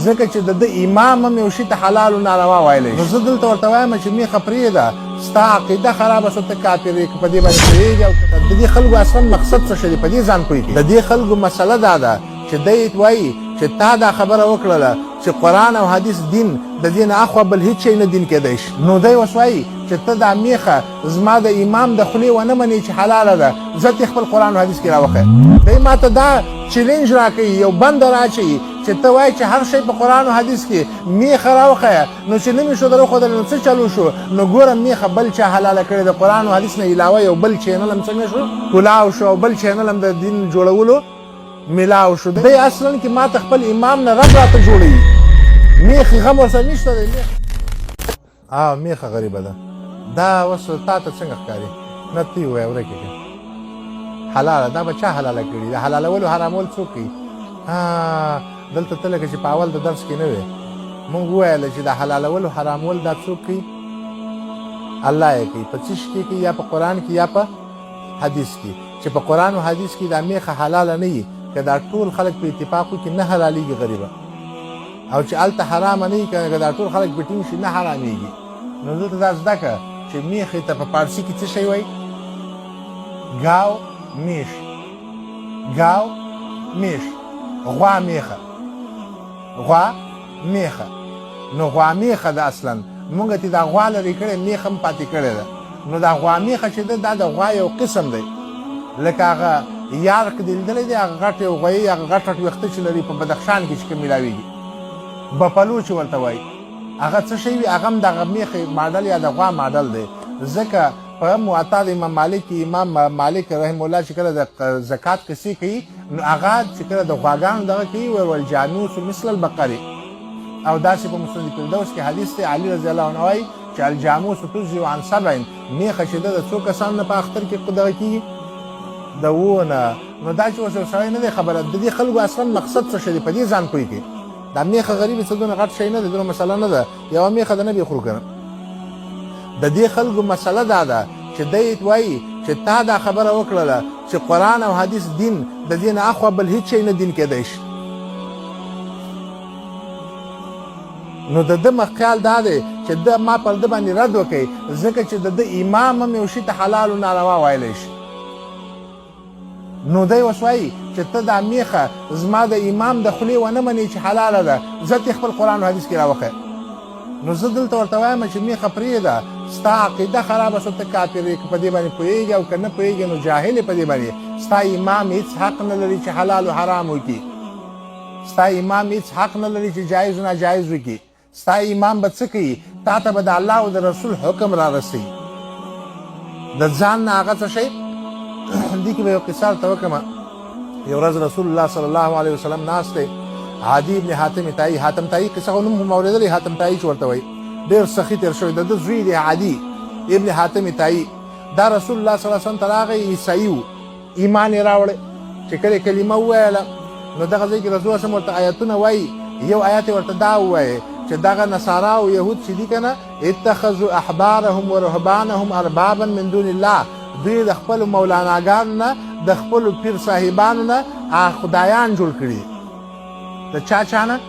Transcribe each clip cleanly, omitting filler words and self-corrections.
ځکه چې د امام هم یو شي ته حلال او ناروا ویلی نو زه دلته ورته وایم چې میخه پرېږده ستا عقیده خرابه شوه ته کافر یې که په دې باندې پوهېږي او د دې خلکو اصلا مقصد څه شی دی په دې ځان پوهېږي د دې خلکو مسله دا ده چې دی وایي چې تا دا خبره وکړله چې قرآن او حدیث دین د دې نه اخوا بل هېڅ شی نه دین کېدی شي نو دی اوس وایي چې ته دا میخه زما د امام د خولې ونه منې چې حلاله ده زه دې خپل قرآن او حدیث کې راوښیه دی ما ته دا چیلنج راکوي یو بند راچوي چې ته وایې چې هر شی په قرآن او حدیث کې میخه راوښیه نو چې نه مې شو درښودلی نو څه چلو شو نو ګوره میخه بل چا حلاله کړې د قرآن او حدیث نه علاوه یو بل چینل هم څنګه شو کلاو شو او بل چینل هم د دین جوړولو ملاو شو دی اصلا کې ما ته خپل امام نه رب راته جوړوي میخې غم ورسره نشته دی میخه غریبه ده دا اوس تا ته څنګه ښکاري نه ته یې ووایه ورکې کړه حلاله دا به چا حلاله کړي د حلالولو حرامول څوک کوي دلته ته لکه چې په اول د درس کې نه وې مونږ وویله چې د حلالولو حرامول دا څوک کوي الله یې کوي په څه شي کې کوي یا په قرآن کې یا په حدیث کې چې په قرآن او حدیث کې دا میخه حلاله نه وي که دا ټول خلک په اتفاق وکړي نه حلالېږي غریبه او چې هلته حرامه نه وي که دا ټول خلک په ټینګ شي نه حرامېږي نو دلته دا زده کړه چې میخې ته په پارسي کې څه شی وایي ګاو میش ګاو میش غوا میخه غوا میخه نو غوا میخه ده اصلا مونږ ته دا غوا لرې کړې میخه هم پاتې کړې ده نو دا غوا میخه چې ده دا د غوا یو قسم دی لکه هغه یارک دې لیدلی دی هغه غټ یو غویي هغه غټ غټ ویښته چې لري په بدخشان کې چې کوم میلاویږي بفلو چې ورته وایي هغه څه شی وي هغه هم دغه میخې ماډل یا د غوا ماډل دی ځکه په معطا د امام مالک امام مالک رحم الله چې کله د زکات کیسې کوي نو هغه چې کله د غواګانو دغه کوي والجاموس مثل البقرې او داسې په مسند فردوس کې حدیث دی علي رضی الله عنه وایي چې الجاموس تجزي عن 7 میخه چې د څو کسانو نه په اختر کې دغه کېږي د وونه نو دا چې اوس یو سړی نه دی خبره د دې خلکو اصلا مقصد څه شی دی په دې ځان پوهېږي دا میخه غریبې څه دونه غټ شی نه دی دونه مسله نه ده یوه میخه د نه بې خورو که نه د دې خلکو مسله دا ده چې دی وایي چې تا دا خبره وکړله چې قرآن او حدیث دین د دې نه اخوا بل هېڅ شی نه دین کېدی شي نو د ده خیال دا دی چې ده ما پر ده باندې رد وکړي ځکه چې د ده امام هم یو شي ته حلال او ناروا ویلی شي نو دی اوس وایي چې ته دا میخه زما د امام د خولې ونه منې چې حلاله ده زه ته خپل قرآن او حدیث کې راوښیه نو زه دلته ورته وایم چې میخه پرېږده ستا عقیده خرابه شوه ته کافر یې که په دې باندې پوهېږي او که نه پوهېږي نو جاهل یې په دې باندې ستا امام هېڅ حق نه لري چې حلال او حرام وکړي ستا امام هېڅ حق نه لري چې جایز و ناجایز وکړي ستا امام به څه کوي تا ته به د الله او د رسول حکم را رسوي د ځان نه هغه څه شی دې کې به یو قصه ورته وکړم یو ورځ رسول الله صلی الله علیه وسلم ناست دی عادي ابن حاتم طایی قصه خو نوم هم اورېدلی حاتم طایی چې ورته وایي ډېر سخي تېر شوی د ده زوی دی عادي ابن حاتم طایی دا رسول الله صلی الله علیه وسلم ته راغی عیسایي و ایمان یې راوړی چې کله کلمه وویله نو دغه ځای کې رسول الله ورته آیتونه وایي یو آیت یې ورته دا ووایي چې دغه نصارا او یهود چې دي که نه اتخذوا احبارهم ورهبانهم اربابا من دون الله دوی د خپلو مولاناګانو نه د خپلو پیر صاحبانو نه خدایان جوړ کړي د چا نه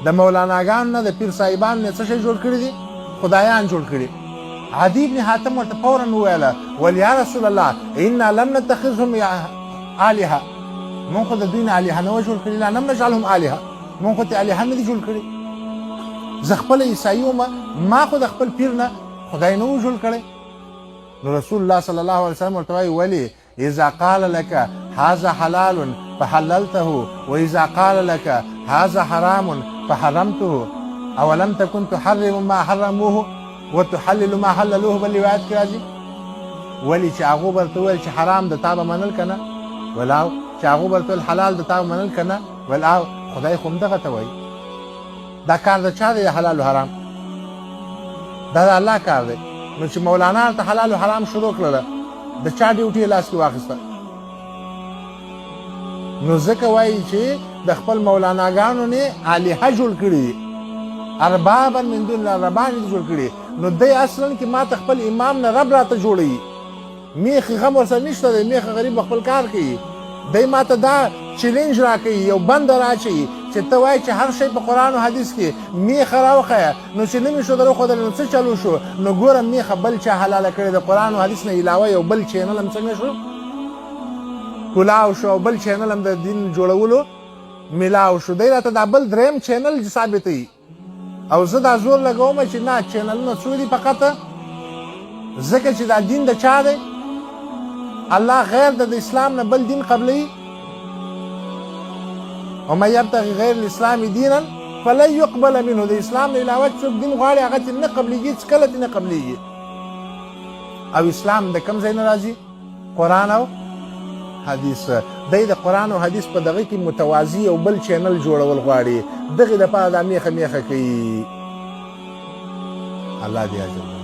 د مولاناګانو نه د پیر صاحبانو نه څه شی جوړ کړي دي خدایان جوړ کړي عدي ابن حاتم ورته فورا وویله ول یا رسول الله انا لم نتخذهم الهه مونږ خو د دوی نه الهه نه و جوړ کړي لا لم نجعلهم الهه مونږ خو ته الهه نه دي جوړ کړي زه خپله عیسایي وم ما خو د خپل پیر نه خدای نه و جوړ کړی نو رسول الله صلی الله علیه وسلم ورته وایي ولې اذا قال لك هذا حلال فحللته واذا قال لك هذا حرام فحرمته اولم تكن تحرم ما حرموه وتحلل ما حللوه بل روایت کې راځي ولې چې هغو به ورته وویل چې حرام د تا به منل که نه ولاو چې هغو به ورته ویل حلال د تا به منل که نه ولاو خدای خو همدغه ته وایي دا کار د چا دی د حلال و حرام دا د الله کار دی نو چې مولانا ته حلال و حرام شروع کړله د چا ډیوټي یې لاس کې واخیسته نو ځکه وایي چې د خپل مولاناګانو نه الهه جوړ کړي دي اربابا من دون الله ربان یې جوړ کړي نو دی اصلا کې ما ته خپل امام نه رب راته جوړوي میخې غم ورسره نشته دی میخه غریب خپل کار کوي دی ما ته دا چیلنج راکوي یو بند راچوي چې ته وایې چې هر شی په قرآن او حدیث کې میخه راوښیه نو چې نه مې شو دروښودلی نو څه چلو شو نو ګوره میخه بل چا حلاله کړې د قرآن او حدیث نه علاوه یو بل چینل هم څنګه شو کلاو شو او بل چینل هم د دین جوړولو ملاو شو دی راته دا بل دریم چینل ثابتوي او زه دا زور لګوم چې نه چینلونه څو دي فقط ځکه چې دا دین د چا دی الله غیر د اسلام نه بل دین قبلوي ومن یبتغي غیر الاسلام دینا فلن یقبل منه د اسلام نه علاوه څوک دین غواړي هغه ترې نه قبلېږي هېڅ کله ترې نه قبلېږي او اسلام د کوم ځای نه راځي قرآن او حدیث دی د قرآن او حدیث په دغه کې متوازي او بل چینل جوړول غواړي دغې دپاره دا میخه کوي الله دې اجر